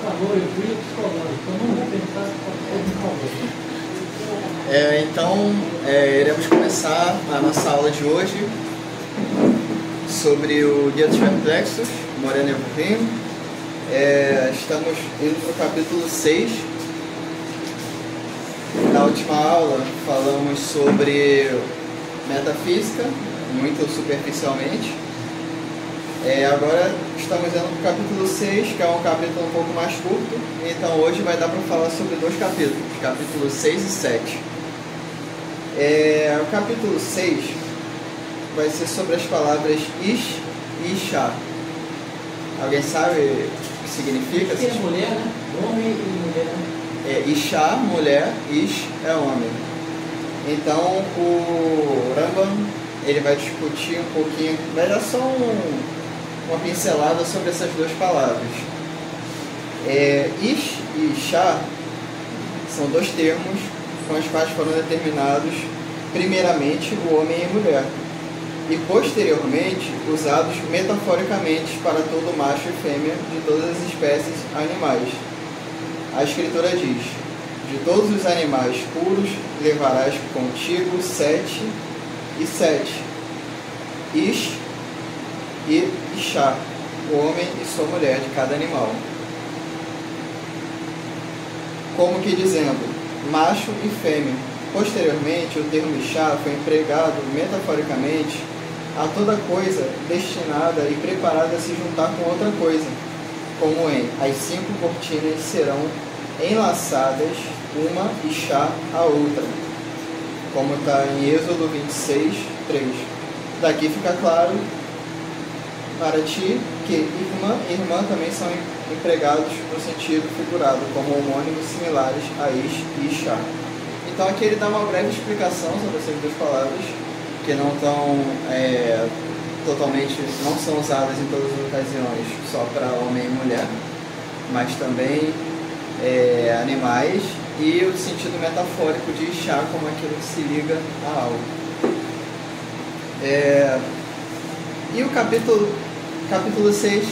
falou, eu fui psicólogo, então não vou pensar se Então, iremos começar a nossa aula de hoje sobre o Guia dos Perplexos, Moreno Evolvim. Estamos indo para o capítulo 6. Na última aula falamos sobre metafísica, muito superficialmente. Agora estamos indo para o capítulo 6, que é um capítulo um pouco mais curto. Então hoje vai dar para falar sobre dois capítulos, capítulos 6 e 7. O capítulo 6 vai ser sobre as palavras ish e ishá. Alguém sabe o que significa? é mulher, né? Homem e mulher, né? Ishá, mulher, ish é homem. Então o Rambam ele vai discutir um pouquinho, vai dar só uma pincelada sobre essas duas palavras. Ish e ishá são dois termos com os quais foram determinados primeiramente o homem e a mulher, e posteriormente usados metaforicamente para todo macho e fêmea de todas as espécies animais. A Escritura diz: de todos os animais puros levarás contigo 7 e 7, ish e ishá, o homem e sua mulher de cada animal. Como que dizendo, macho e fêmea. Posteriormente, o termo ishá foi empregado metaforicamente a toda coisa destinada e preparada a se juntar com outra coisa, como em as 5 cortinas serão enlaçadas uma ishá à outra, como está em Êxodo 26, 3. Daqui fica claro para ti que irmã e irmã também são empregados no sentido figurado, como homônimos similares a ish e ishá. Então aqui ele dá uma breve explicação sobre essas duas palavras, que não estão totalmente, não são usadas em todas as ocasiões só para homem e mulher, mas também animais, e o sentido metafórico de ishá como aquilo que se liga a algo. E o capítulo 6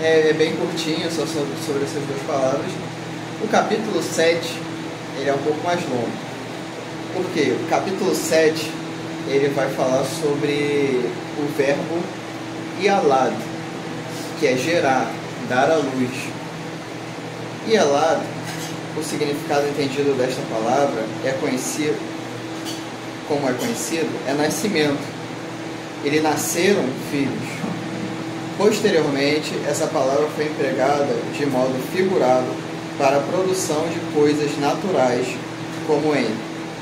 é bem curtinho, só sobre essas duas palavras. O capítulo 7 ele é um pouco mais longo. Por quê? O capítulo 7 ele vai falar sobre o verbo yalad, que é gerar, dar à luz. Yalad, o significado entendido desta palavra é nascimento. Eles nasceram filhos. Posteriormente, essa palavra foi empregada de modo figurado para a produção de coisas naturais, como em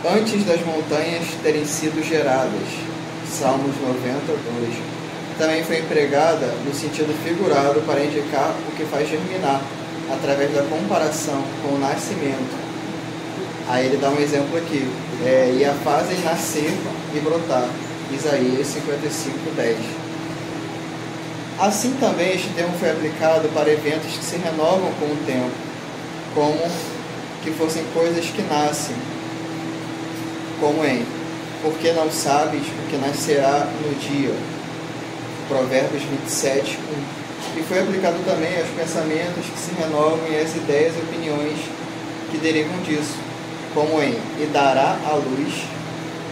antes das montanhas terem sido geradas, Salmos 92. Também foi empregada no sentido figurado para indicar o que faz germinar, através da comparação com o nascimento. Aí ele dá um exemplo aqui, e a fazem nascer e brotar, Isaías 55, 10. Assim também este termo foi aplicado para eventos que se renovam com o tempo, como que fossem coisas que nascem, como em porque não sabes o que nascerá no dia, Provérbios 27, 1. E foi aplicado também aos pensamentos que se renovam e às ideias e opiniões que derivam disso, como em e dará à luz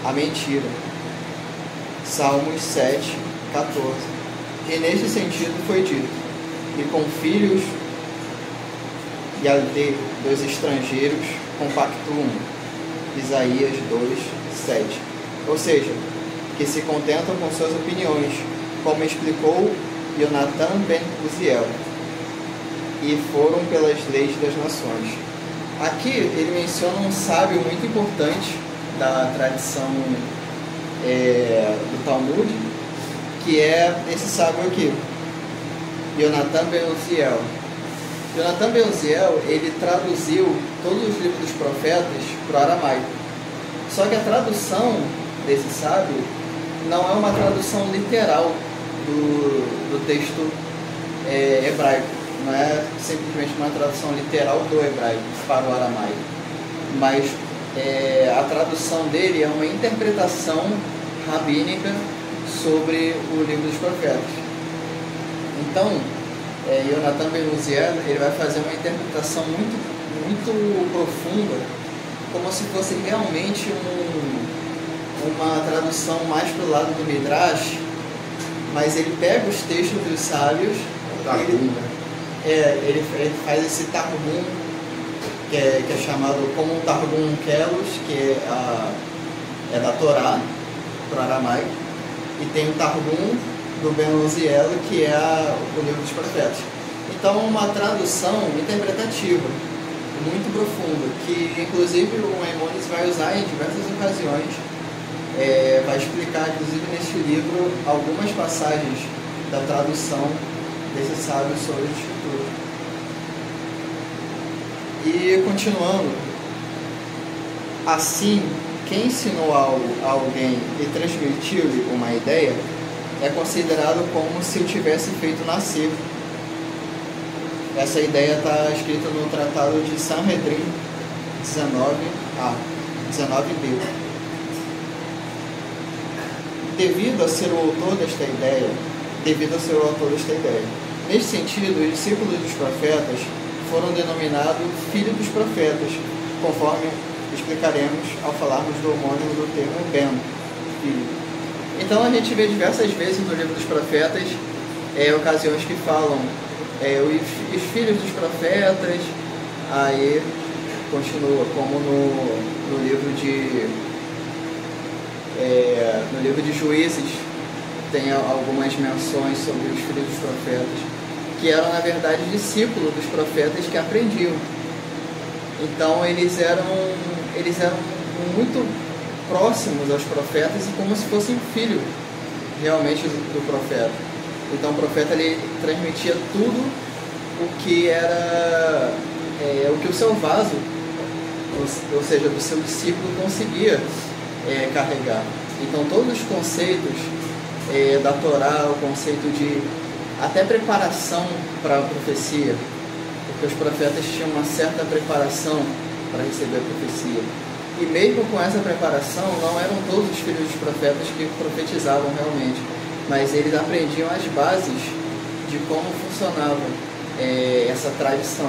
a mentira, Salmos 7, 14. E neste sentido foi dito, e com filhos e aldeias dos estrangeiros compactuam, Isaías 2, 7. Ou seja, que se contentam com suas opiniões, como explicou Yonatan ben Uziel, e foram pelas leis das nações. Aqui ele menciona um sábio muito importante da tradição do Talmud, que é esse sábio aqui, Yonatan ben Uziel. Yonatan ben Uziel, ele traduziu todos os livros dos profetas para o aramaico. Só que a tradução desse sábio não é uma tradução literal do texto hebraico. Não é simplesmente uma tradução literal do hebraico para o aramaico. Mas a tradução dele é uma interpretação rabínica sobre o livro dos profetas. Então, Yonatan Ben Uziel, ele vai fazer uma interpretação muito profunda, como se fosse realmente uma tradução mais para o lado do Midrash, mas ele pega os textos dos sábios, ele faz esse Targum, que é chamado como um Targum Kelos, que é da Torá, para o aramaico, e tem o Targum do Ben Uziel, que é o livro dos profetas. Então, uma tradução interpretativa, muito profunda, que inclusive o Maimonides vai usar em diversas ocasiões, vai explicar, inclusive neste livro, algumas passagens da tradução desse sábio sobre a Escritura. E continuando, assim, quem ensinou algo a alguém e transmitiu-lhe uma ideia é considerado como se o tivesse feito nascer. Essa ideia está escrita no Tratado de Sanhedrin 19b. Devido a ser o autor desta ideia, neste sentido, os discípulos dos profetas foram denominados filhos dos profetas, conforme explicaremos ao falarmos do homônimo do termo Ben, filho. Então a gente vê diversas vezes no livro dos profetas ocasiões que falam os filhos dos profetas, aí continua, como no livro de Juízes, tem algumas menções sobre os filhos dos profetas, que eram na verdade discípulos dos profetas que aprendiam. Então eles eram muito próximos aos profetas e como se fossem filhos realmente do profeta. Então o profeta ele transmitia tudo o que era o que o seu vaso, ou seja, do seu discípulo, conseguia carregar. Então todos os conceitos da Torá, o conceito de até preparação para a profecia, porque os profetas tinham uma certa preparação para receber a profecia. E mesmo com essa preparação, não eram todos os filhos dos profetas que profetizavam realmente, mas eles aprendiam as bases de como funcionava essa tradição,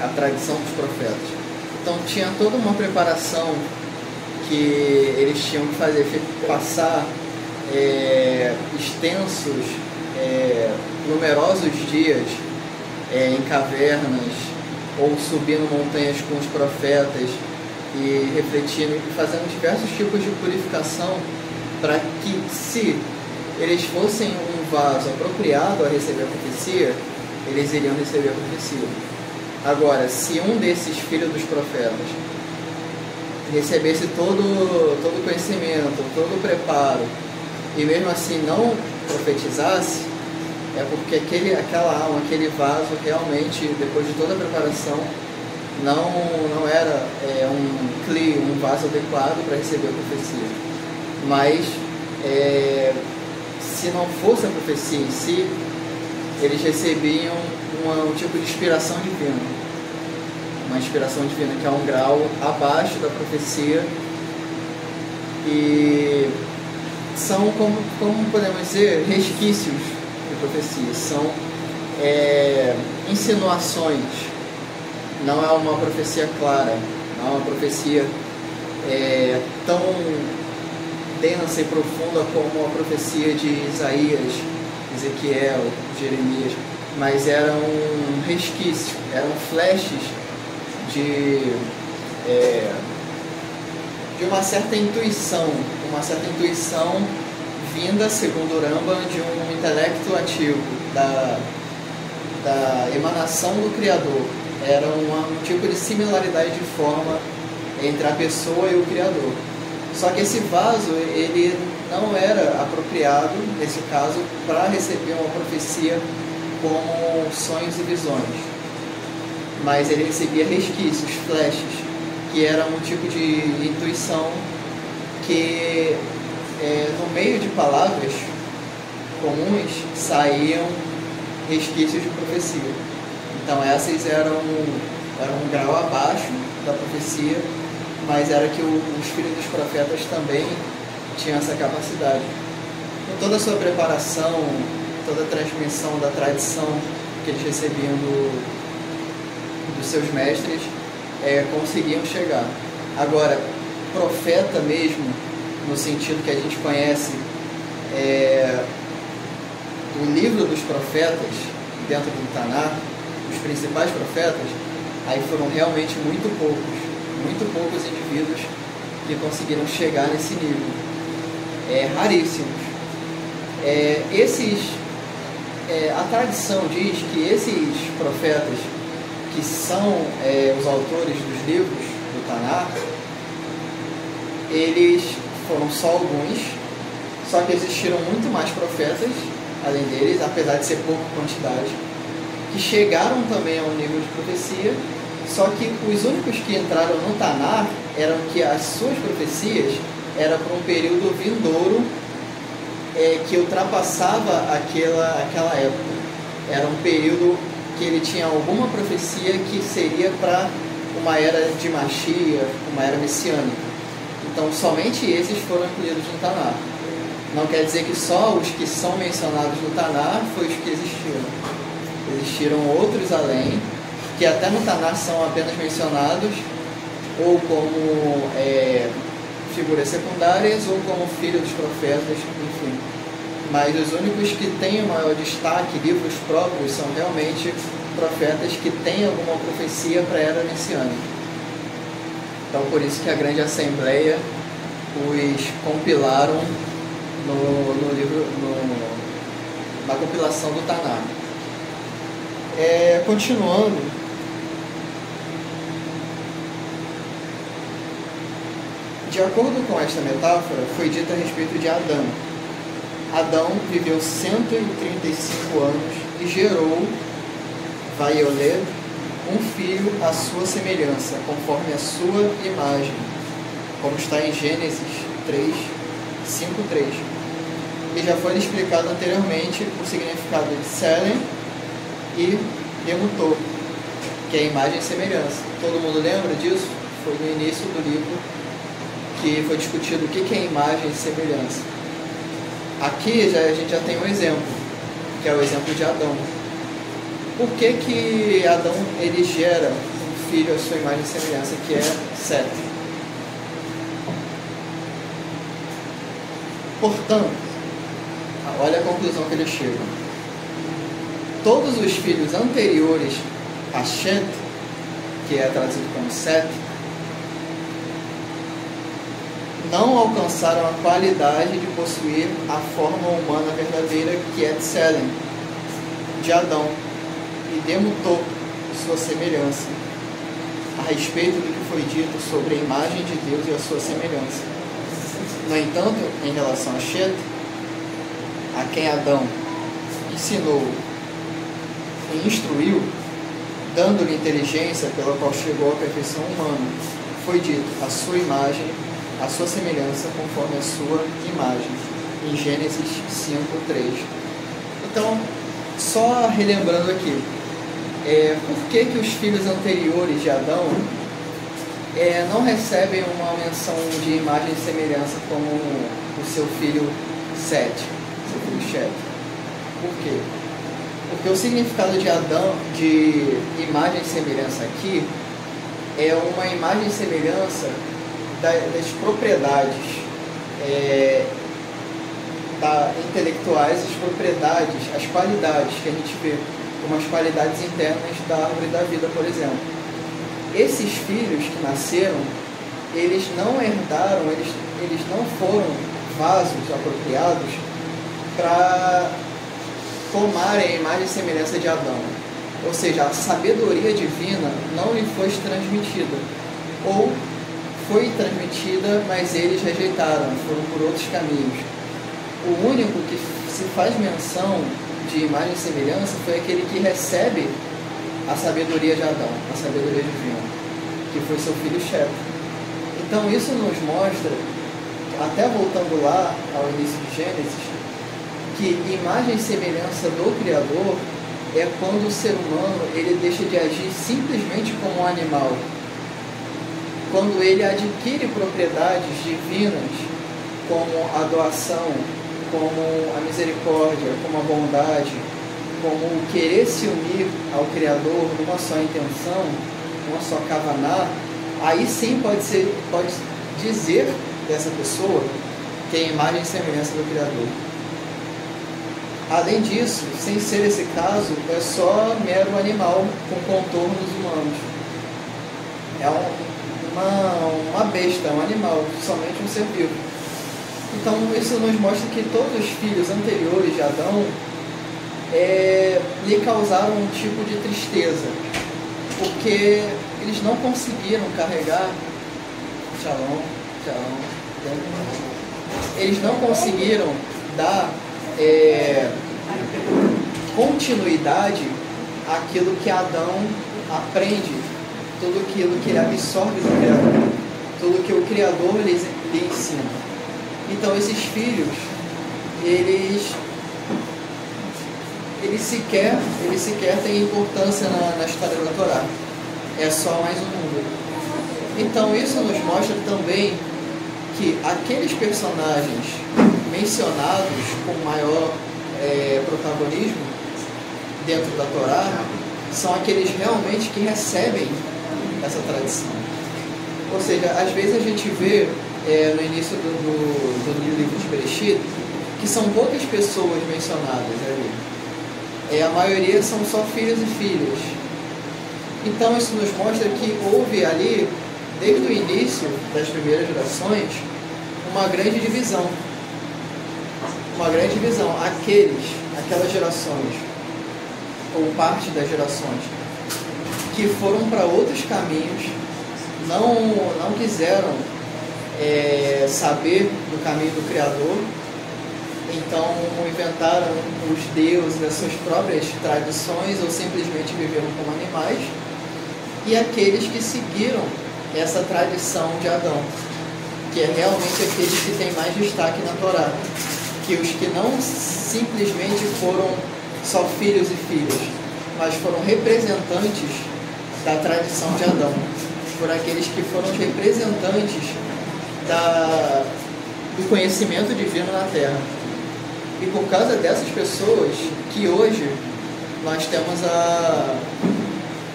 a tradição dos profetas. Então tinha toda uma preparação que eles tinham que fazer, passar extensos, numerosos dias em cavernas ou subindo montanhas com os profetas e refletindo e fazendo diversos tipos de purificação para que, se eles fossem um vaso apropriado a receber a profecia, eles iriam receber a profecia. Agora, se um desses filhos dos profetas recebesse todo o conhecimento, todo o preparo, e mesmo assim não profetizasse, é porque aquela alma, aquele vaso, realmente, depois de toda a preparação, não era um vaso adequado para receber a profecia. Mas, se não fosse a profecia em si, eles recebiam um tipo de inspiração divina. Uma inspiração divina que é um grau abaixo da profecia, e são, como podemos dizer, resquícios de profecia, são insinuações, não é uma profecia clara, não é uma profecia tão densa e profunda como a profecia de Isaías, Ezequiel, Jeremias, mas eram resquícios, eram flashes de uma certa intuição vinda, segundo o Rambam, de um intelecto ativo, da emanação do Criador. Era um tipo de similaridade de forma entre a pessoa e o Criador. Só que esse vaso, ele não era apropriado, nesse caso, para receber uma profecia como sonhos e visões. Mas ele recebia resquícios, flashes, que eram um tipo de intuição que, no meio de palavras comuns, saíam resquícios de profecia. Então essas eram um grau abaixo da profecia, mas era que os filhos dos profetas também tinham essa capacidade. Com toda a sua preparação toda a transmissão da tradição que eles recebiam dos seus mestres, conseguiam chegar. Agora, profeta mesmo, no sentido que a gente conhece do livro dos profetas, dentro do Tanar, os principais profetas, aí foram realmente muito poucos indivíduos que conseguiram chegar nesse nível. Raríssimos. A tradição diz que esses profetas, que são os autores dos livros do Tanar, eles foram só alguns, só que existiram muito mais profetas além deles, apesar de ser pouca quantidade, que chegaram também ao nível de profecia, só que os únicos que entraram no Tanar eram que as suas profecias eram para um período vindouro que ultrapassava aquela época. Era um período que ele tinha alguma profecia que seria para uma era de Mashiach, uma era messiânica. Então, somente esses foram incluídos no Tanar. Não quer dizer que só os que são mencionados no Tanar foram os que existiram. Existiram outros além, que até no Tanar são apenas mencionados, ou como figuras secundárias, ou como filhos dos profetas, enfim. Mas os únicos que têm o maior destaque, livros próprios, são realmente profetas que têm alguma profecia para a era messiânica. Então, por isso que a grande assembleia os compilaram no livro, na compilação do Tanar. Continuando, de acordo com esta metáfora, foi dito a respeito de Adão. Adão viveu 135 anos e gerou, Vaioled, um filho à sua semelhança, conforme a sua imagem, como está em Gênesis 5:3. E já foi explicado anteriormente o significado de Selem e Demutor, que é imagem e semelhança. Todo mundo lembra disso? Foi no início do livro que foi discutido o que é imagem e semelhança. Aqui a gente já tem um exemplo, que é o exemplo de Adão. Por que Adão ele gera um filho à sua imagem e semelhança, que é Sete? Portanto, olha a conclusão que ele chega. Todos os filhos anteriores a Shet, que é traduzido como Sete, não alcançaram a qualidade de possuir a forma humana verdadeira que é Tselem, de Adão, e demutou sua semelhança, a respeito do que foi dito sobre a imagem de Deus e a sua semelhança. No entanto, em relação a Shet, a quem Adão ensinou e instruiu, dando-lhe inteligência pela qual chegou à perfeição humana, foi dito a sua imagem, a sua semelhança conforme a sua imagem, em Gênesis 5:3. Então, só relembrando aqui, por que os filhos anteriores de Adão não recebem uma menção de imagem e semelhança como o seu filho Sete, seu filho Shet? Por quê? Porque o significado de Adão, de imagem e semelhança aqui, é uma imagem e semelhança das propriedades intelectuais, as propriedades, as qualidades que a gente vê, como as qualidades internas da árvore da vida, por exemplo. Esses filhos que nasceram, eles não herdaram, eles não foram vasos apropriados para tomarem a imagem e semelhança de Adão. Ou seja, a sabedoria divina não lhe foi transmitida. Ou foi transmitida, mas eles rejeitaram, foram por outros caminhos. O único que se faz menção de imagem e semelhança foi aquele que recebe a sabedoria de Adão, a sabedoria divina, que foi seu filho Shet. Então isso nos mostra, até voltando lá ao início de Gênesis, que imagem e semelhança do Criador é quando o ser humano ele deixa de agir simplesmente como um animal. Quando ele adquire propriedades divinas, como a doação, como a misericórdia, como a bondade, como o querer se unir ao Criador numa só intenção, numa só kavaná, aí sim pode dizer dessa pessoa que é a imagem e semelhança do Criador. Além disso, sem ser esse caso, é só mero animal com contornos humanos. É uma besta, um animal, somente um ser vivo. Então isso nos mostra que todos os filhos anteriores de Adão lhe causaram um tipo de tristeza, porque eles não conseguiram carregar eles não conseguiram dar continuidade àquilo que Adão aprende, tudo aquilo que ele absorve do Criador, tudo que o Criador lhe ensina. Então esses filhos, eles sequer têm importância na história da Torá. É só mais um número. Então isso nos mostra também que aqueles personagens mencionados com maior protagonismo dentro da Torá são aqueles realmente que recebem essa tradição. Ou seja, às vezes a gente vê no início do livro de Bereshit que são poucas pessoas mencionadas ali. A maioria são só filhos e filhas. Então isso nos mostra que houve ali, desde o início das primeiras gerações, uma grande divisão. Aquelas gerações, ou parte das gerações, que foram para outros caminhos, não quiseram saber do caminho do Criador, então inventaram os deuses, as suas próprias tradições, ou simplesmente viveram como animais, e aqueles que seguiram essa tradição de Adão, que é realmente aqueles que têm mais destaque na Torá, que os que não simplesmente foram só filhos e filhas, mas foram representantes da tradição de Adão, foram aqueles que foram os representantes do conhecimento divino na Terra. E por causa dessas pessoas que hoje nós temos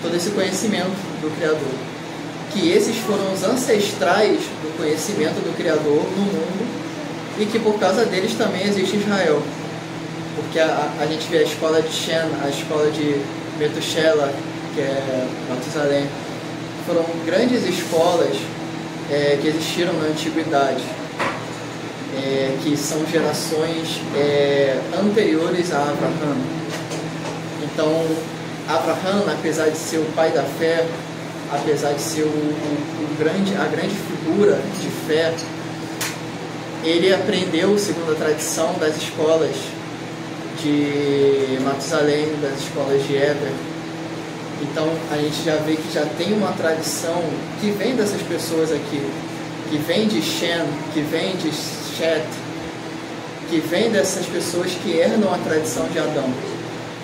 todo esse conhecimento do Criador, que esses foram os ancestrais do conhecimento do Criador no mundo, e que por causa deles também existe Israel, porque a gente vê a escola de Shem, a escola de Metushela, que é Matusalém, foram grandes escolas que existiram na antiguidade, que são gerações anteriores a Abraham. Então Abraham, apesar de ser o pai da fé, apesar de ser a grande figura de fé, ele aprendeu, segundo a tradição, das escolas de Matusalém, das escolas de Eber. Então a gente já vê que já tem uma tradição que vem dessas pessoas aqui, que vem de Shem, que vem de Shet, que vem dessas pessoas que herdam a tradição de Adão,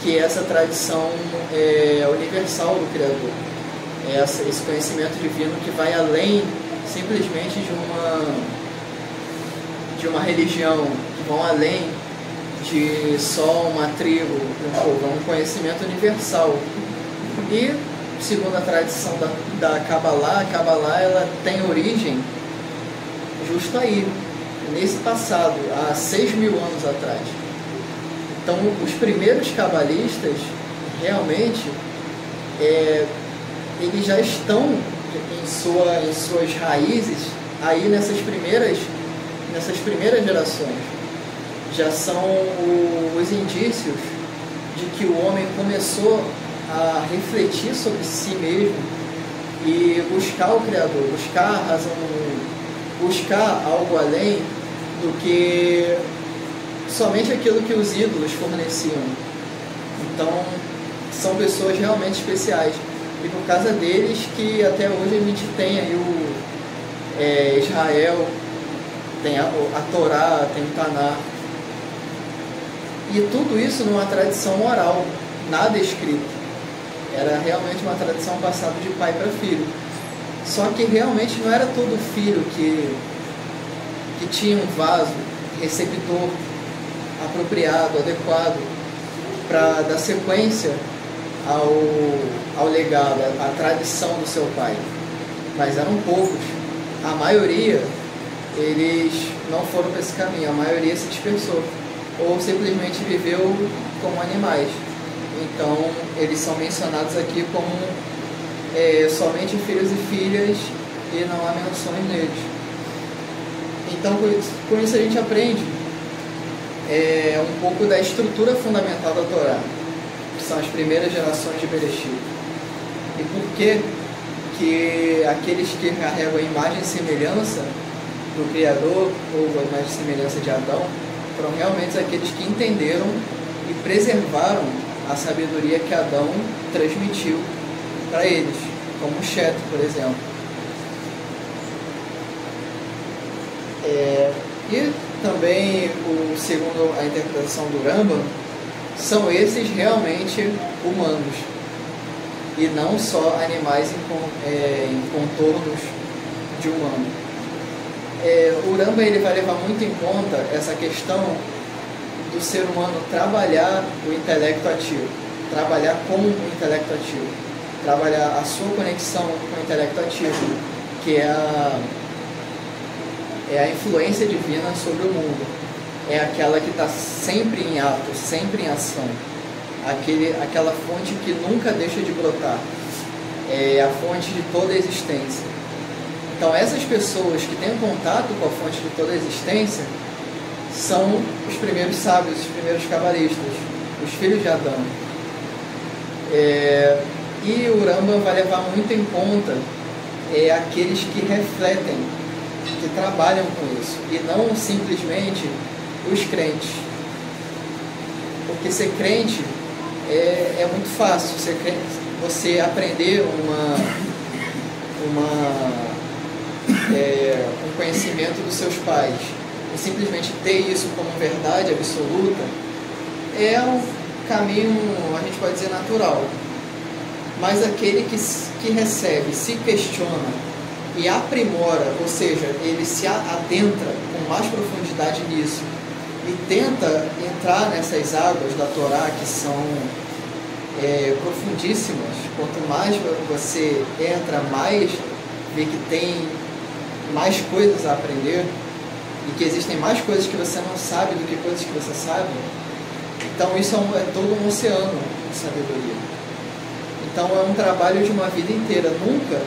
que é essa tradição universal do Criador. Esse conhecimento divino que vai além simplesmente de uma religião, que vão além de só uma tribo, um povo, é um conhecimento universal. E, segundo a tradição da Kabbalah, a Kabbalah ela tem origem justo aí, nesse passado, há 6.000 anos atrás. Então, os primeiros cabalistas, realmente, eles já estão em suas raízes aí nessas primeiras gerações. Já são os indícios de que o homem começou a refletir sobre si mesmo e buscar o Criador, buscar a razão do mundo, buscar algo além do que somente aquilo que os ídolos forneciam. Então, são pessoas realmente especiais. E por causa deles que até hoje a gente tem aí Israel, tem a Torá, tem o Taná. E tudo isso numa tradição oral, nada escrito. Era realmente uma tradição passada de pai para filho. Só que realmente não era todo filho que tinha um vaso receptor apropriado, adequado para dar sequência ao legado, à tradição do seu pai. Mas eram poucos. A maioria, eles não foram para esse caminho, a maioria se dispersou ou simplesmente viveu como animais. Então, eles são mencionados aqui como somente filhos e filhas, e não há menções neles. Então, com isso a gente aprende um pouco da estrutura fundamental da Torá, que são as primeiras gerações de Bereshit. E por que aqueles que carregam a imagem e semelhança do Criador, ou a imagem e semelhança de Adão, foram realmente aqueles que entenderam e preservaram a sabedoria que Adão transmitiu para eles, como Shet, por exemplo. E também, segundo a interpretação do Rambam, são esses realmente humanos, e não só animais em contornos de humano. O Rambam ele vai levar muito em conta essa questão do ser humano trabalhar o intelecto ativo, trabalhar com o intelecto ativo, trabalhar a sua conexão com o intelecto ativo, que é a influência divina sobre o mundo. É aquela que está sempre em ato, sempre em ação. Aquela fonte que nunca deixa de brotar. É a fonte de toda a existência. Então, essas pessoas que têm contato com a fonte de toda a existência são os primeiros sábios, os primeiros cabalistas, os filhos de Adão. E o Rambam vai levar muito em conta aqueles que refletem, que trabalham com isso, e não simplesmente os crentes. Porque ser crente é muito fácil. Você aprender um conhecimento dos seus pais e simplesmente ter isso como verdade absoluta é um caminho, a gente pode dizer, natural. Mas aquele que recebe, se questiona e aprimora, ou seja, ele se adentra com mais profundidade nisso e tenta entrar nessas águas da Torá, que são profundíssimas. Quanto mais você entra, mais vê que tem mais coisas a aprender e que existem mais coisas que você não sabe do que coisas que você sabe. Então isso é todo um oceano de sabedoria. Então é um trabalho de uma vida inteira. Nunca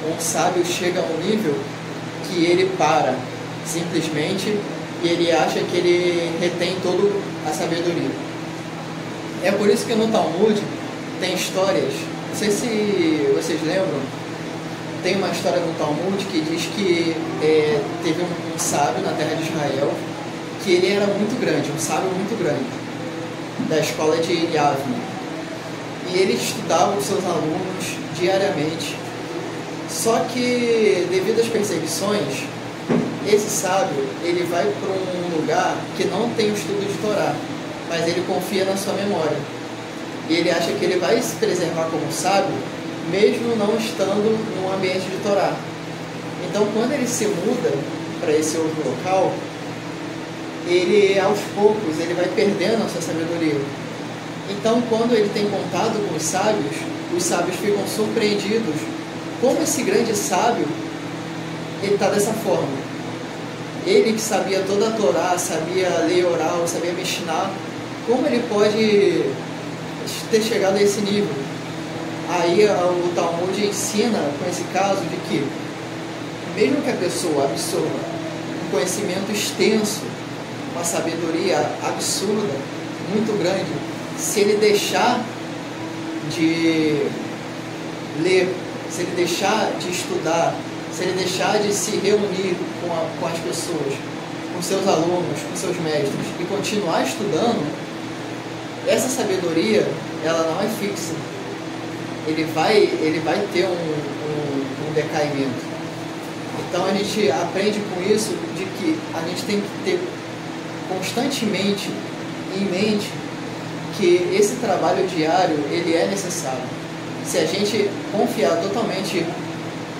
um sábio chega a um nível que ele para simplesmente e ele acha que ele retém toda a sabedoria. É por isso que no Talmud tem histórias, não sei se vocês lembram, tem uma história no Talmud que diz que teve um sábio na terra de Israel, que ele era muito grande, um sábio muito grande, da escola de Yavne. E ele estudava os seus alunos diariamente. Só que, devido às perseguições, esse sábio ele vai para um lugar que não tem o estudo de Torá, mas ele confia na sua memória. E ele acha que ele vai se preservar como sábio, mesmo não estando num ambiente de Torá. Então, quando ele se muda para esse outro local, ele, aos poucos, ele vai perdendo a sua sabedoria. Então, quando ele tem contato com os sábios ficam surpreendidos como esse grande sábio, ele está dessa forma. Ele que sabia toda a Torá, sabia lei oral, sabia Mishnah, como ele pode ter chegado a esse nível? Aí o Talmud ensina, com esse caso, de que mesmo que a pessoa absorva um conhecimento extenso, uma sabedoria absurda, muito grande, se ele deixar de ler, se ele deixar de estudar, se ele deixar de se reunir com as pessoas, com seus alunos, com seus mestres, e continuar estudando, essa sabedoria, ela não é fixa. Ele vai ter um decaimento. Então a gente aprende com isso de que a gente tem que ter constantemente em mente que esse trabalho diário, ele é necessário. Se a gente confiar totalmente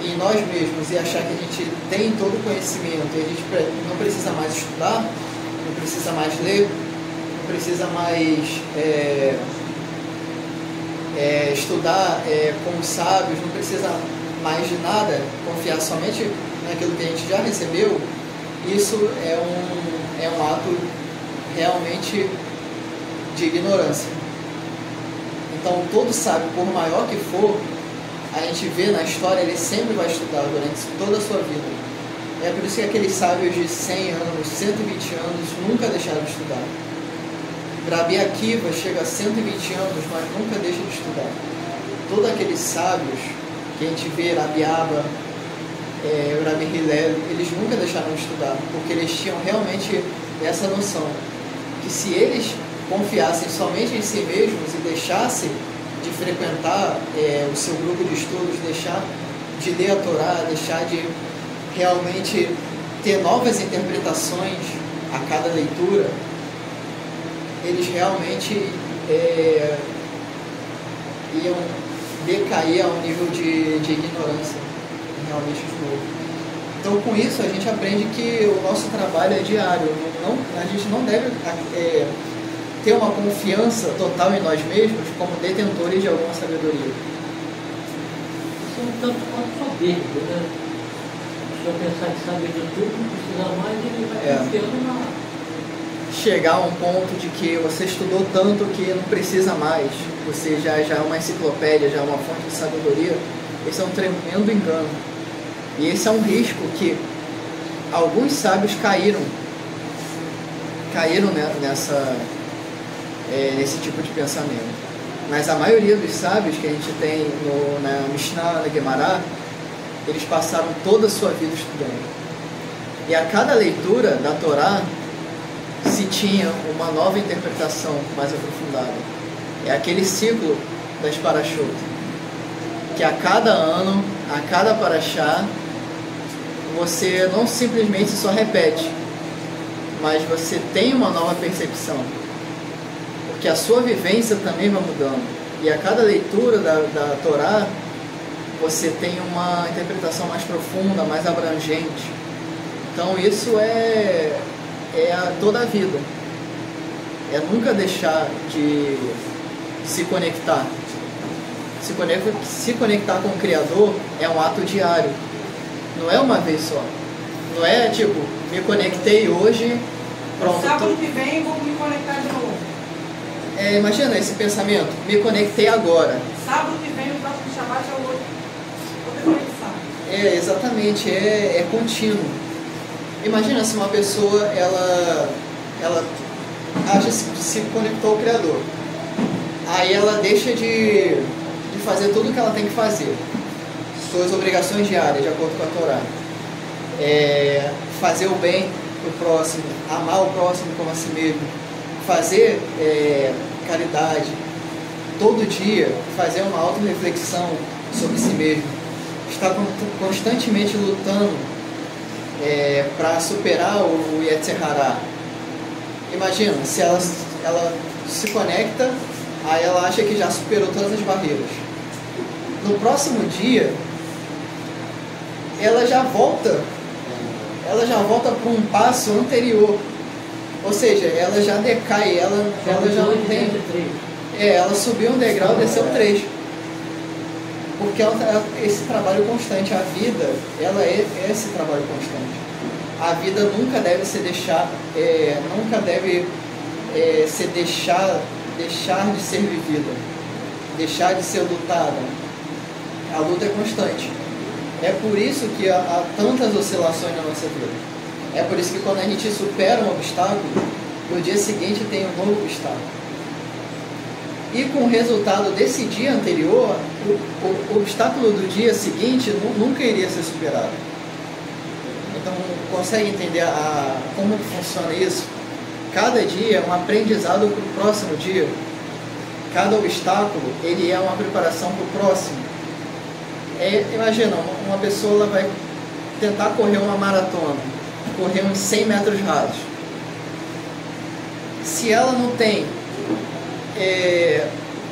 em nós mesmos e achar que a gente tem todo o conhecimento e a gente não precisa mais estudar, não precisa mais ler, não precisa mais estudar com os sábios, não precisa mais de nada, confiar somente naquilo que a gente já recebeu, isso é um ato realmente de ignorância. Então, todo sábio, por maior que for, a gente vê na história, ele sempre vai estudar durante toda a sua vida. É por isso que aqueles sábios de 100 anos, 120 anos, nunca deixaram de estudar. Rabi Akiva chega a 120 anos, mas nunca deixa de estudar. Todos aqueles sábios que a gente vê, Rabi Abba, Rabi Hillel, eles nunca deixaram de estudar, porque eles tinham realmente essa noção, que se eles confiassem somente em si mesmos e deixassem de frequentar o seu grupo de estudos, deixar de ler a Torá, deixar de realmente ter novas interpretações a cada leitura, eles realmente iam decair ao nível de ignorância, realmente de novo. Então, com isso, a gente aprende que o nosso trabalho é diário. A gente não deve ter uma confiança total em nós mesmos como detentores de alguma sabedoria. Isso é um tanto quanto soberbo, né? Se eu pensar que sabe de tudo, não precisa mais, ele vai confiando na... Chegar a um ponto de que você estudou tanto que não precisa mais, você já é uma enciclopédia, já é uma fonte de sabedoria, esse é um tremendo engano. E esse é um risco que alguns sábios caíram nesse tipo de pensamento. Mas a maioria dos sábios que a gente tem na Mishnah, na Gemara, eles passaram toda a sua vida estudando. E a cada leitura da Torá se tinha uma nova interpretação mais aprofundada. É aquele ciclo das parashot, que a cada ano, a cada parashá, você não simplesmente só repete, mas você tem uma nova percepção, porque a sua vivência também vai mudando. E a cada leitura da Torá, você tem uma interpretação mais profunda, mais abrangente. Então isso é toda a vida. É nunca deixar de se conectar. Se conectar com o Criador é um ato diário. Não é uma vez só. Não é tipo, me conectei hoje, pronto. Sábado que vem vou me conectar de novo. Imagina esse pensamento, me conectei agora. Sábado que vem, o próximo Shabbat é o outro. Outra conexão. Exatamente, é contínuo. Imagina se uma pessoa, ela acha que se conectou ao Criador. Aí ela deixa de fazer tudo o que ela tem que fazer. Suas obrigações diárias, de acordo com a Torá. Fazer o bem para o próximo, amar o próximo como a si mesmo. Fazer caridade. Todo dia fazer uma auto-reflexão sobre si mesmo. Estar constantemente lutando para superar o Yetzer Hará. Imagina, se ela se conecta, aí ela acha que já superou todas as barreiras. No próximo dia, ela já volta para um passo anterior. Ou seja, ela já decai, ela já não tem... ela subiu um degrau, desceu 3. Porque esse trabalho constante, a vida, ela é esse trabalho constante. A vida nunca deve se deixar, deixar de ser vivida, deixar de ser lutada. A luta é constante. É por isso que há tantas oscilações na nossa vida. É por isso que quando a gente supera um obstáculo, no dia seguinte tem um novo obstáculo. E com o resultado desse dia anterior, o obstáculo do dia seguinte nunca iria ser superado. Então, consegue entender como funciona isso? Cada dia é um aprendizado para o próximo dia. Cada obstáculo, ele é uma preparação para o próximo. Imagina, uma pessoa ela vai tentar correr uma maratona, correr uns 100 metros rasos. Se ela não tem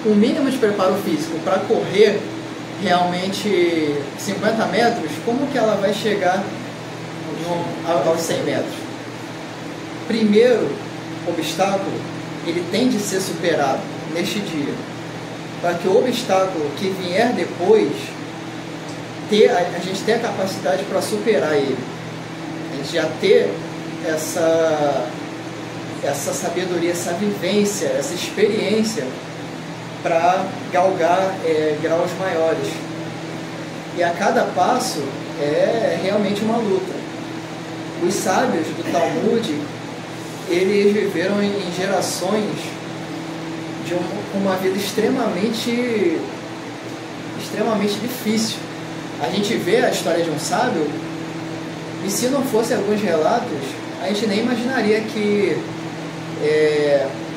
um mínimo de preparo físico para correr realmente 50 metros, como que ela vai chegar aos 100 metros? Primeiro obstáculo ele tem de ser superado neste dia, para que o obstáculo que vier depois, a gente tenha a capacidade para superar ele, a gente já ter essa sabedoria, essa vivência, essa experiência para galgar graus maiores. E a cada passo é realmente uma luta. Os sábios do Talmud, eles viveram em gerações de uma vida extremamente difícil. A gente vê a história de um sábio, e se não fossem alguns relatos, a gente nem imaginaria que,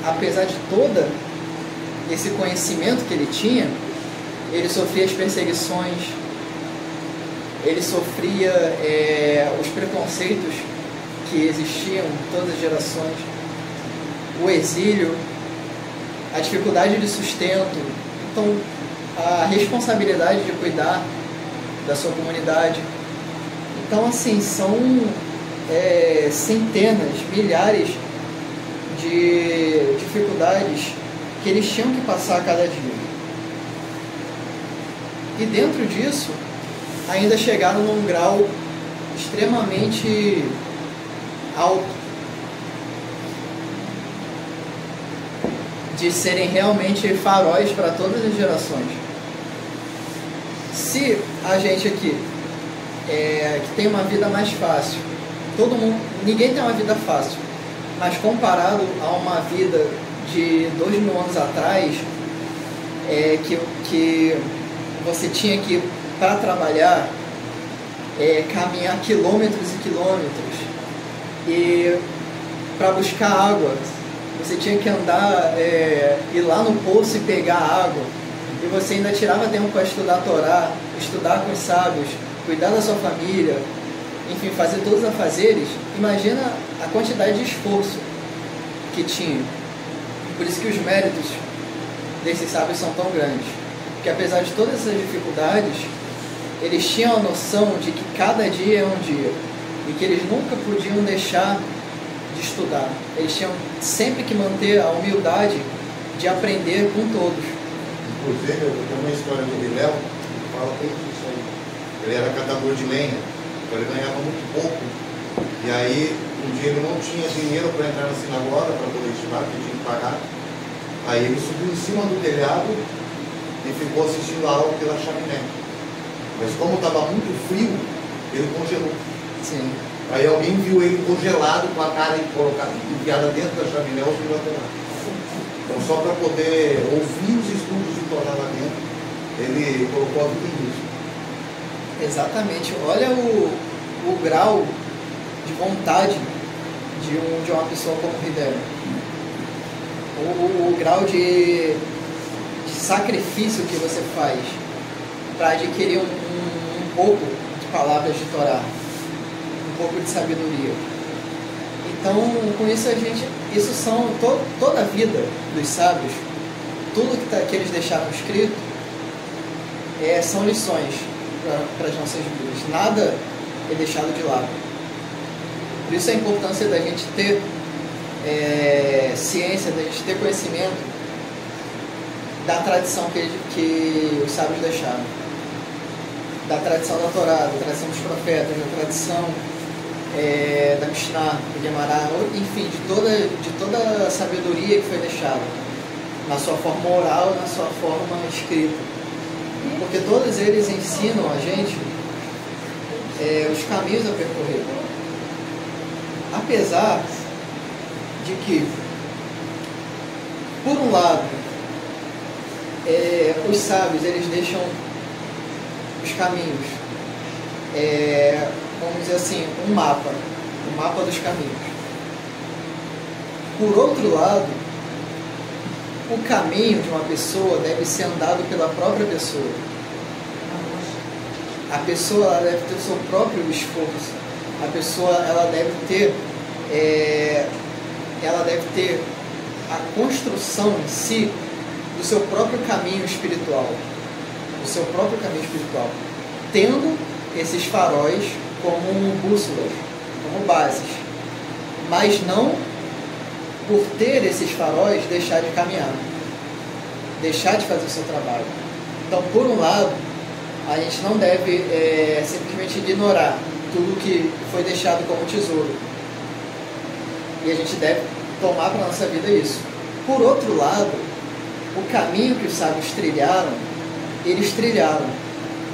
apesar de todo esse conhecimento que ele tinha, ele sofria as perseguições, ele sofria os preconceitos que existiam em todas as gerações, o exílio, a dificuldade de sustento, então a responsabilidade de cuidar da sua comunidade. Então, assim, são centenas, milhares de dificuldades que eles tinham que passar a cada dia. E dentro disso, ainda chegaram num grau extremamente alto de serem realmente faróis para todas as gerações. Se a gente aqui que tem uma vida mais fácil, ninguém tem uma vida fácil, mas comparado a uma vida de 2000 anos atrás, que você tinha que, para trabalhar, caminhar quilômetros e quilômetros, e para buscar água você tinha que andar, ir lá no poço e pegar água, e você ainda tirava tempo para estudar a Torá, estudar com os sábios, cuidar da sua família, enfim, fazer todos os afazeres. Imagina a quantidade de esforço que tinha. Por isso que os méritos desses sábios são tão grandes, porque apesar de todas essas dificuldades, eles tinham a noção de que cada dia é um dia, e que eles nunca podiam deixar de estudar. Eles tinham sempre que manter a humildade de aprender com todos. Inclusive, eu tenho uma história do Bilel que fala bem disso aí. Ele era catador de lenha, então ele ganhava muito pouco. E aí, um dia ele não tinha dinheiro para entrar na sinagoga, para poder estudar, porque tinha que pagar. Aí ele subiu em cima do telhado e ficou assistindo a aula pela chaminé. Mas como estava muito frio, ele congelou. Sim. Aí alguém viu ele congelado com a cara enfiada dentro da chaminé ou subiu até lá. Então, só para poder ouvir os estudos de Torá lá dentro, ele colocou a vida nisso. Exatamente. Olha o grau de vontade de uma pessoa como Ridero. O grau de sacrifício que você faz para adquirir um pouco de palavras de Torá, um pouco de sabedoria. Então, com isso isso são toda a vida dos sábios, tudo que eles deixaram escrito são lições para as nossas vidas. Nada é deixado de lado. Por isso a importância da gente ter ciência, da gente ter conhecimento da tradição que os sábios deixaram, da tradição da Torá, da tradição dos profetas, da tradição da Mishnah, do Guemará, enfim, de toda a sabedoria que foi deixada, na sua forma oral, na sua forma escrita. Porque todos eles ensinam a gente os caminhos a percorrer. Apesar de que, por um lado, os sábios eles deixam os caminhos, vamos dizer assim, um mapa dos caminhos. Por outro lado, o caminho de uma pessoa deve ser andado pela própria pessoa. A pessoa ela deve ter o seu próprio esforço. A pessoa ela deve ter a construção em si do seu próprio caminho espiritual. Do seu próprio caminho espiritual. Tendo esses faróis como bússolas, como bases. Mas não por ter esses faróis, deixar de caminhar, deixar de fazer o seu trabalho. Então, por um lado, a gente não deve simplesmente ignorar tudo que foi deixado como tesouro. E a gente deve tomar para a nossa vida isso. Por outro lado, o caminho que os sábios trilharam, eles trilharam.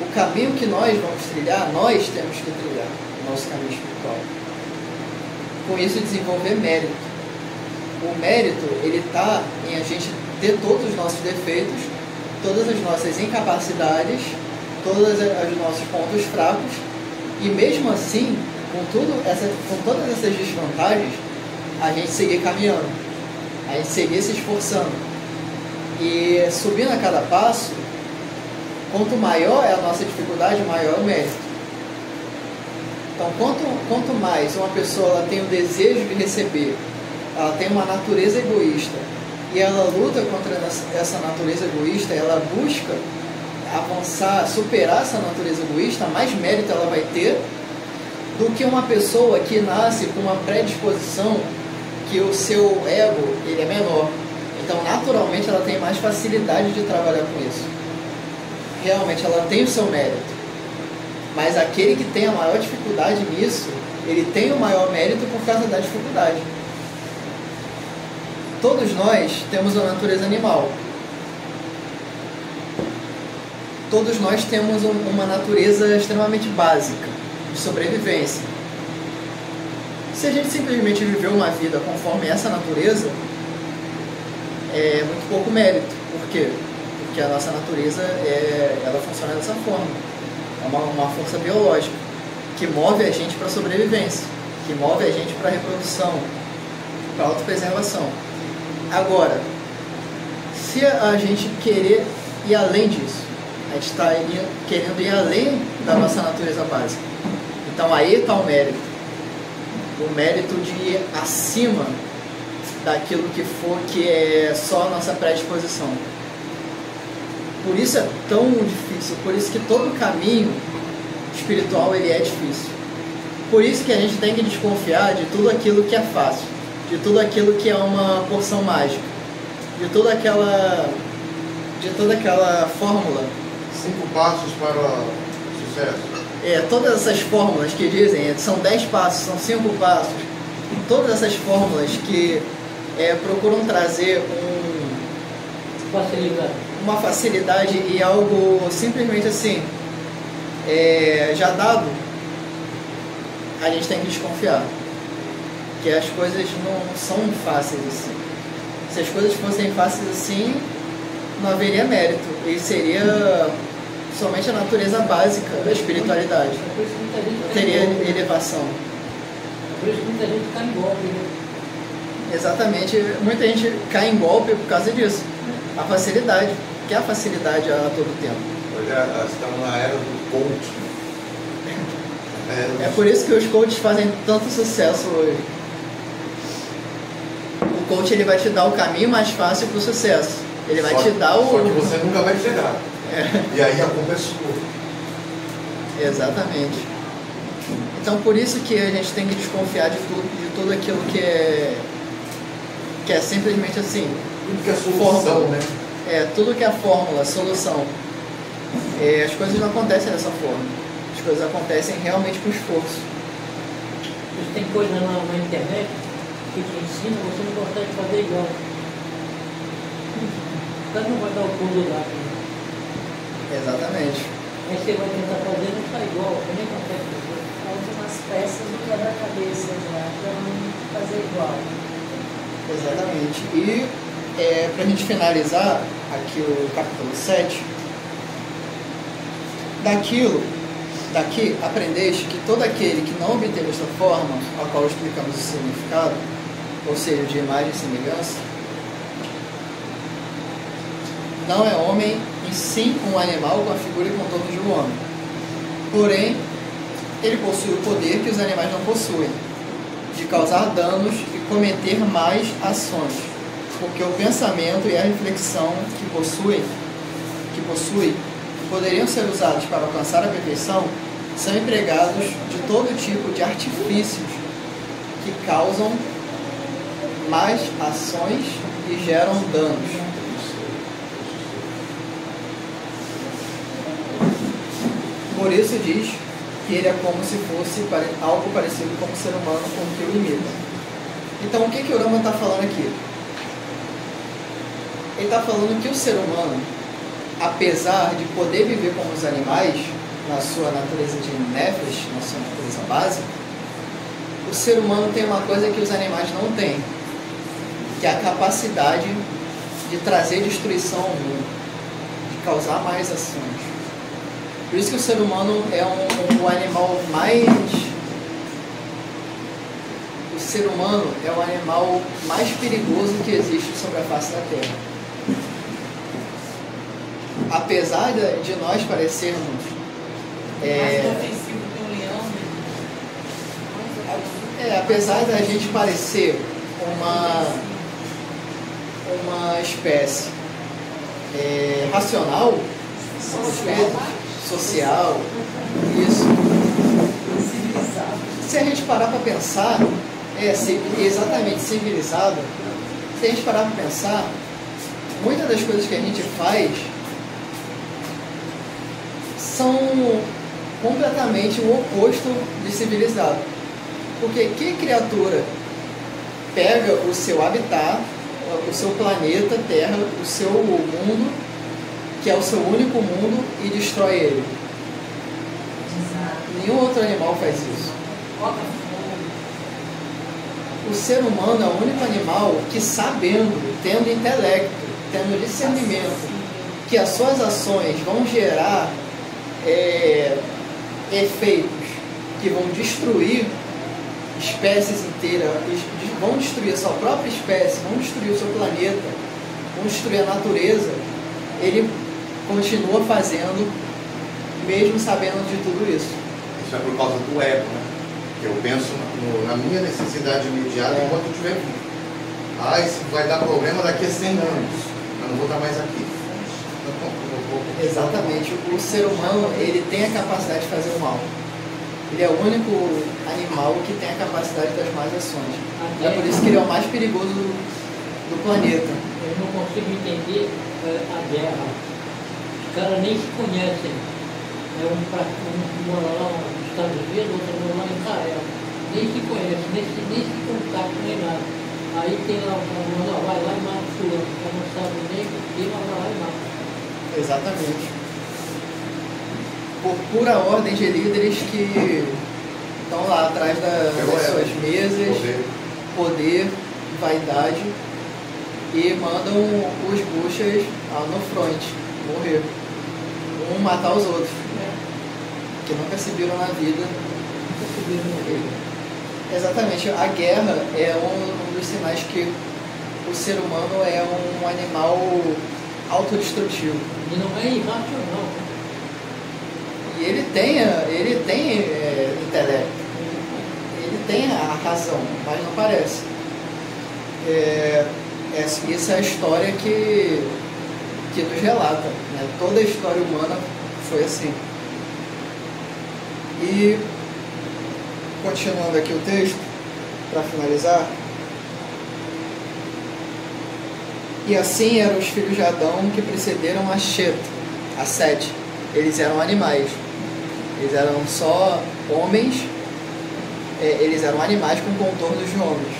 O caminho que nós vamos trilhar, nós temos que trilhar, o nosso caminho espiritual. Com isso, desenvolver mérito. O mérito, ele está em a gente ter todos os nossos defeitos, todas as nossas incapacidades, todos os nossos pontos fracos, e mesmo assim, com todas essas desvantagens, a gente seguir caminhando, a gente seguir se esforçando. E subindo a cada passo, quanto maior é a nossa dificuldade, maior é o mérito. Então, quanto mais uma pessoa ela tem o desejo de receber, ela tem uma natureza egoísta, e ela luta contra essa natureza egoísta, ela busca avançar, superar essa natureza egoísta, mais mérito ela vai ter do que uma pessoa que nasce com uma predisposição que o seu ego ele é menor. Então, naturalmente, ela tem mais facilidade de trabalhar com isso. Realmente, ela tem o seu mérito. Mas aquele que tem a maior dificuldade nisso, ele tem o maior mérito por causa da dificuldade. Todos nós temos uma natureza animal. Todos nós temos uma natureza extremamente básica, de sobrevivência. Se a gente simplesmente viver uma vida conforme essa natureza, é muito pouco mérito. Por quê? Porque a nossa natureza ela funciona dessa forma. É uma força biológica que move a gente para a sobrevivência, que move a gente para a reprodução, para a autopreservação. Agora, se a gente querer ir além disso, a gente está querendo ir além da nossa natureza básica. Então aí está o mérito. O mérito de ir acima daquilo que é só a nossa predisposição. Por isso é tão difícil, por isso que todo caminho espiritual ele é difícil. Por isso que a gente tem que desconfiar de tudo aquilo que é fácil, de tudo aquilo que é uma porção mágica, de toda aquela fórmula. 5 passos para o sucesso. Todas essas fórmulas que dizem, são 10 passos, são 5 passos, todas essas fórmulas que procuram trazer uma facilidade e algo simplesmente assim, já dado, a gente tem que desconfiar. Que as coisas não são fáceis assim. Se as coisas fossem fáceis assim, não haveria mérito. E seria somente a natureza básica da espiritualidade. Teria elevação. Por isso que muita gente cai em golpe, né? Exatamente. Muita gente cai em golpe por causa disso. A facilidade. Que é a facilidade a todo tempo. Hoje estamos na era do coaching. É por isso que os coaches fazem tanto sucesso hoje. O coach ele vai te dar o caminho mais fácil para o sucesso. Ele vai te dar o... Só que você nunca vai chegar. E aí a culpa é sua. Exatamente. Então por isso que a gente tem que desconfiar de tudo aquilo que é simplesmente assim. Tudo que é solução, né? Tudo que é fórmula, solução. As coisas não acontecem dessa forma. As coisas acontecem realmente com esforço. Tem coisa na internet que te ensina, você não consegue fazer igual. Cada um vai dar o pulo lá. Exatamente. Aí você vai tentar fazer e não sai igual, você nem consegue fazer. Algumas peças do quebra-cabeça já, para não fazer igual. Exatamente. E para a gente finalizar aqui o capítulo 7, daqui aprendeste que todo aquele que não obteve esta forma, a qual explicamos o significado, ou seja, de imagem e semelhança, não é homem, e sim um animal com a figura e contorno de um homem. Porém, ele possui o poder que os animais não possuem, de causar danos e cometer mais ações, porque o pensamento e a reflexão que possui poderiam ser usados para alcançar a perfeição, são empregados de todo tipo de artifícios que causam más ações que geram danos. Por isso diz que ele é como se fosse algo parecido com o ser humano com que o imita. Então, o que o Rama está falando aqui? Ele está falando que o ser humano, apesar de poder viver como os animais, na sua natureza de nefesh, na sua natureza básica, o ser humano tem uma coisa que os animais não têm, que é a capacidade de trazer destruição ao mundo, de causar mais ações. Por isso que o ser humano é o animal mais... O ser humano é o animal mais perigoso que existe sobre a face da Terra. Apesar de nós parecermos... Mais ofensivo que um leão, né? Apesar da gente parecer uma espécie racional, uma espécie social, isso. Se a gente parar para pensar, exatamente civilizado, se a gente parar para pensar, muitas das coisas que a gente faz são completamente o oposto de civilizado. Porque que criatura pega o seu habitat, o seu planeta, Terra, o seu mundo, que é o seu único mundo, e destrói ele? Nenhum outro animal faz isso. O ser humano é o único animal que, sabendo, tendo intelecto, tendo discernimento, que as suas ações vão gerar efeitos que vão destruir espécies inteiras, vão destruir a sua própria espécie, vão destruir o seu planeta, vão destruir a natureza, ele continua fazendo, mesmo sabendo de tudo isso. Isso é por causa do ego, né? Eu penso na minha necessidade imediata enquanto eu estiver vivo. Isso vai dar problema daqui a 100 anos, eu não vou estar mais aqui. Exatamente. O ser humano, ele tem a capacidade de fazer o mal. Ele é o único animal que tem a capacidade das más ações. É por isso que ele é o mais perigoso do planeta. Eu não consigo entender a guerra. Os caras nem se conhecem. Mora lá nos Estados Unidos, outro mora lá em Israel. Nem se conhece, nem se contacta, nem nada. Aí tem lá um cara, vai lá e mata o fulano. O cara não sabe nem quem vai lá e mata. Exatamente. Por pura ordem de líderes que estão lá atrás das suas mesas, poder, vaidade, e mandam os buchas no front morrer, matar os outros, que nunca se viram na vida. Exatamente. A guerra é um dos sinais que o ser humano é um animal autodestrutivo. E não é irracional. E ele tem intelecto, ele tem a razão, mas não parece. Essa é a história que nos relata, né? Toda a história humana foi assim. E, continuando aqui o texto, para finalizar. E assim eram os filhos de Adão que precederam a Shet, a Sete. Eles eram animais. Eles eram só homens, eles eram animais com contornos de homens.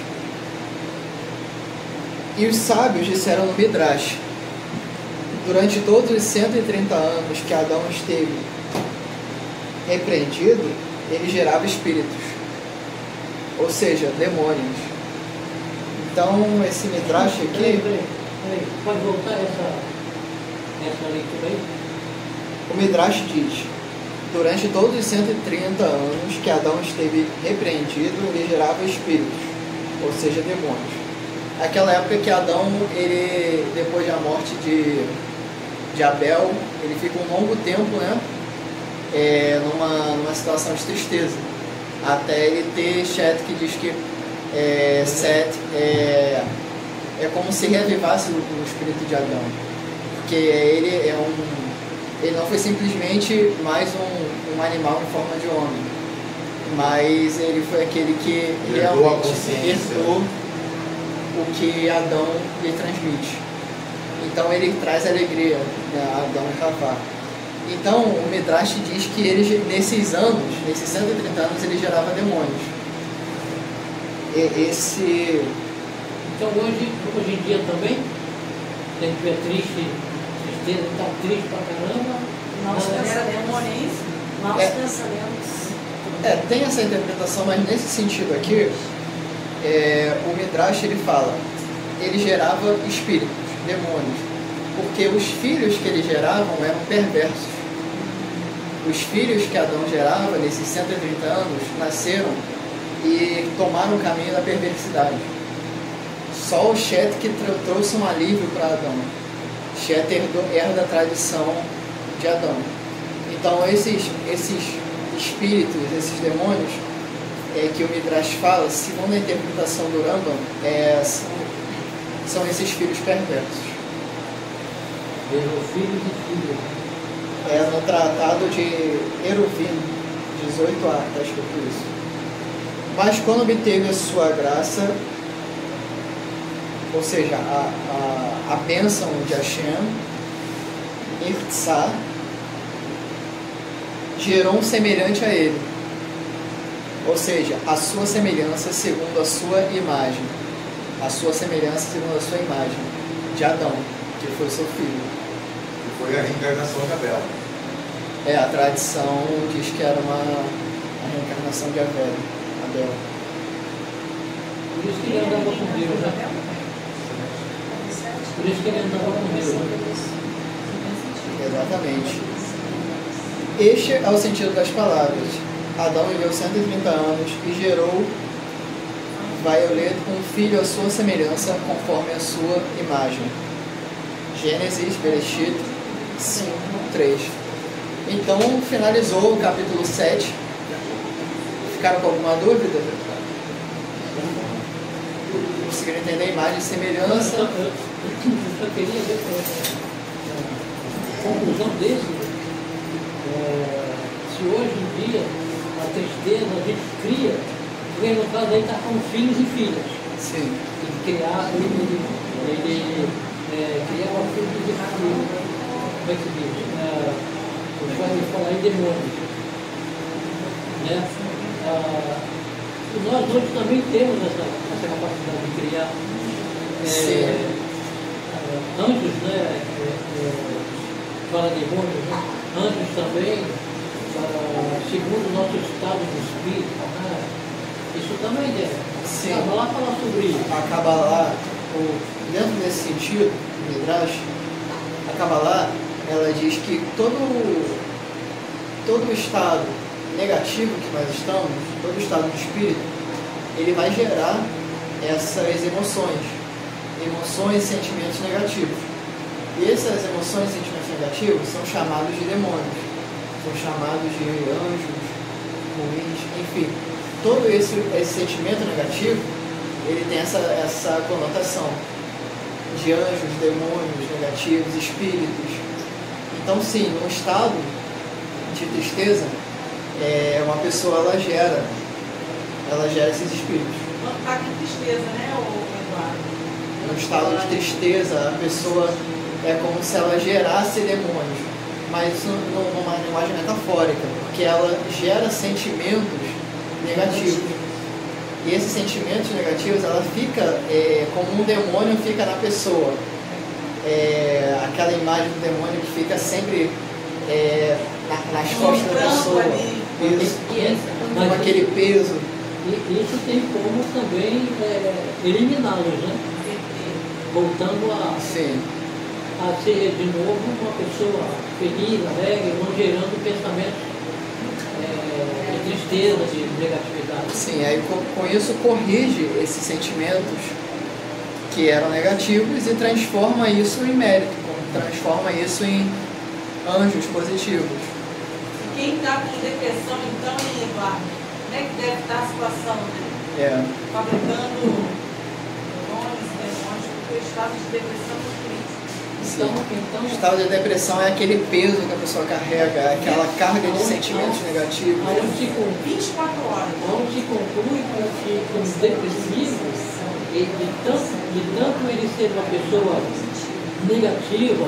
E os sábios disseram no Midrash: durante todos os 130 anos que Adão esteve repreendido, ele gerava espíritos, ou seja, demônios. Então, esse Midrash aqui... Peraí. Pode voltar essa leitura aí? O Midrash diz: durante todos os 130 anos que Adão esteve repreendido, ele gerava espíritos, ou seja, demônios. Aquela época que Adão, ele, depois da morte de Abel, ele fica um longo tempo, né, numa situação de tristeza, até ele ter Shet, que diz que Set é como se reavivasse o espírito de Adão, porque ele não foi simplesmente mais um animal em forma de homem, mas ele foi aquele que realmente herdou o que Adão lhe transmite. Então ele traz alegria, né, a Adão e Havá. Então o Midrash diz que ele, nesses 130 anos, ele gerava demônios. Então hoje em dia também, se a gente estiver tristeza, está triste pra caramba, Nós pensamentos. Nós pensamentos. Tem essa interpretação, mas nesse sentido aqui, o Midrash ele fala, ele gerava espíritos, demônios, porque os filhos que ele gerava eram perversos. Os filhos que Adão gerava nesses 130 anos nasceram e tomaram o caminho da perversidade. Só o Shet que trouxe um alívio para Adão. Shet herda a tradição de Adão. Então esses espíritos, esses demônios que o Midrash fala, segundo a interpretação do Rambam, são esses filhos perversos. Filhos e filhas. No tratado de Eruvin, 18a, está escrito isso. Mas quando obteve a sua graça, ou seja, a bênção de Hashem, Irtzah, gerou um semelhante a ele. Ou seja, a sua semelhança segundo a sua imagem. A sua semelhança segundo a sua imagem. De Adão, que foi seu filho. E foi a reencarnação de Abel. A tradição diz que era a reencarnação de Abel. Por isso que ele andava com Deus, né? Por isso que ele andava com Deus, né? Exatamente. Este é o sentido das palavras. Adão viveu 130 anos e gerou, vai eu ler, um filho à sua semelhança, conforme a sua imagem. Gênesis, Bereshit 5:3. Então, finalizou o capítulo 7. Ficaram com alguma dúvida? Conseguiram entender a imagem e semelhança? Eu só queria ver a conclusão desse. Se hoje em dia a tristeza a gente cria, porque no caso aí está com filhos e filhas. Sim. Ele criava filhos e filhos. Como é que se diz? Os pais falar em demônios. Né? Nós hoje também temos essa capacidade de criar anjos, né? Para demônios, né? Anjos também, segundo o nosso estado de espírito, né? Isso também Sim. Acaba lá falar sobre isso. A Kabbalah, dentro desse sentido, o Midrash, a Kabbalah, ela diz que todo o estado negativo que nós estamos, todo o estado de espírito, ele vai gerar essas emoções e sentimentos negativos. E essas emoções e sentimentos negativos são chamados de demônios, são chamados de anjos, ruins, enfim. Todo esse sentimento negativo, ele tem essa conotação de anjos, demônios negativos, espíritos. Então, sim, num estado de tristeza, uma pessoa ela gera esses espíritos. Está com tristeza, né, Eduardo? No estado de tristeza, a pessoa é como se ela gerasse demônios, mas isso numa linguagem metafórica, porque ela gera sentimentos negativos. E esses sentimentos negativos, ela fica como um demônio fica na pessoa. Aquela imagem do demônio que fica sempre nas costas da pessoa. Isso, com aquele peso. E isso tem como também eliminá-los, né? Voltando a ser de novo uma pessoa feliz, alegre, não gerando pensamentos de tristeza, de negatividade. Sim, aí com isso corrige esses sentimentos que eram negativos e transforma isso em mérito, transforma isso em anjos positivos. Quem está com depressão, então, Eduardo, como é que deve estar a situação, né? Fabricando demônios, porque o estado de depressão é muito. Então, o estado de depressão é aquele peso que a pessoa carrega, aquela carga de sentimentos negativos. Onde se 24 horas. Onde se conclui que os depressivos de tanto ele ser uma pessoa negativa,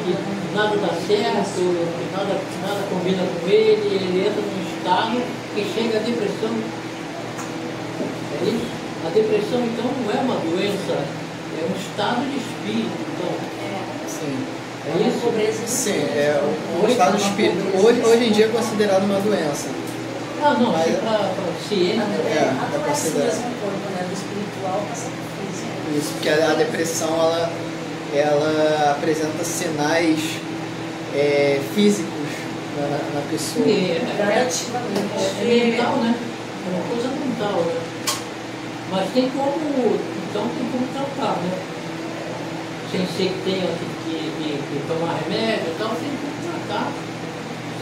que nada dá certo, que nada combina com ele entra num estado que chega à depressão. É isso? A depressão, então, não é uma doença, é um estado de espírito. Então. Sim. É isso? Sim, é um estado de espírito. Hoje em dia é considerado uma doença. Não, mas para ciência. A doença mesmo no corpo, né? Do espiritual passa por físico. Isso, porque a depressão, ela apresenta sinais físicos na pessoa. Gradativamente. É mental, né? É uma coisa mental, né? Mas tem como tratar, né? Sem ser que tenha que tomar remédio e tal, tem como tratar.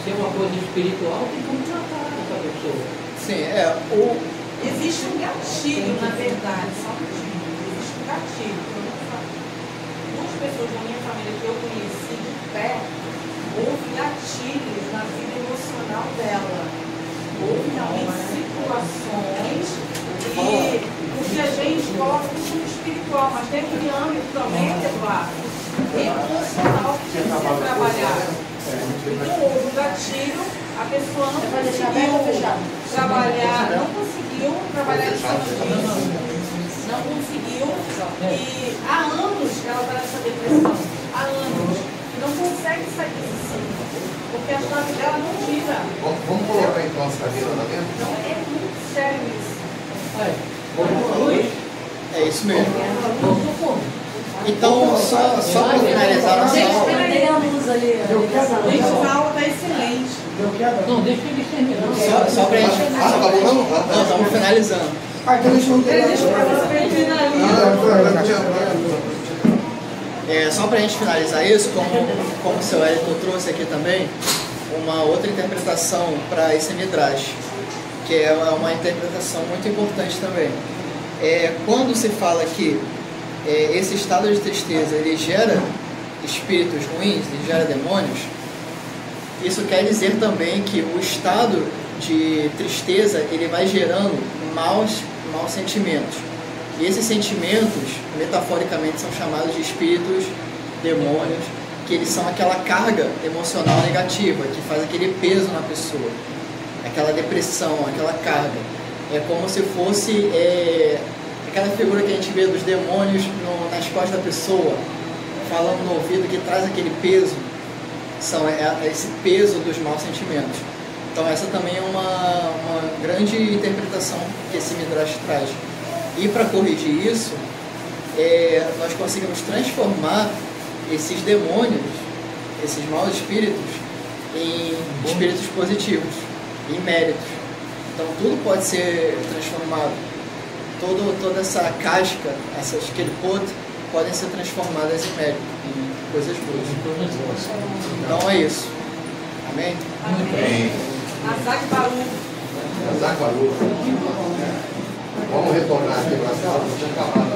Se é uma coisa espiritual, tem como tratar essa pessoa. Sim, Existe um gatilho, na verdade, só um motivo. Existe um gatilho. Duas pessoas da minha família que eu conheci de perto, houve gatilhos na vida emocional dela. Houve realmente situações porque a gente coloca isso no espiritual, mas tem aquele âmbito também, Eduardo, emocional que tem que ser trabalhado. Então houve um gatilho, a pessoa não conseguiu trabalhar, não conseguiu trabalhar em cima disso, não conseguiu, e há anos que ela está nessa depressão, há anos, e não consegue sair desse ciclo, porque a chave dela não gira. Vamos colocar então a chaveira lá dentro? Então é muito sério isso. É isso mesmo. Então, só para finalizar nossa aula. Gente, a aula está excelente. Não, deixa ele terminar. Só para a gente. Não, estamos finalizando. Então deixa eu Deixa para você finalizar. Só para a gente finalizar isso, como o seu Elton trouxe aqui também, uma outra interpretação para esse Midrash, que é uma interpretação muito importante também. Quando se fala que esse estado de tristeza ele gera espíritos ruins, ele gera demônios, isso quer dizer também que o estado de tristeza ele vai gerando maus sentimentos. E esses sentimentos, metaforicamente, são chamados de espíritos, demônios, que eles são aquela carga emocional negativa, que faz aquele peso na pessoa, aquela depressão, aquela carga. É como se fosse aquela figura que a gente vê dos demônios nas costas da pessoa, falando no ouvido, que traz aquele peso, esse peso dos maus sentimentos. Então essa também é uma grande interpretação que esse Midrash traz. E para corrigir isso, nós conseguimos transformar esses demônios, esses maus espíritos, em espíritos positivos, em méritos. Então tudo pode ser transformado. Toda essa casca, aquele pot, podem ser transformadas em mérito, em coisas boas. Então é isso. Amém? Amém. Azar Baru. Vamos retornar aqui para a sala, tinha acabado.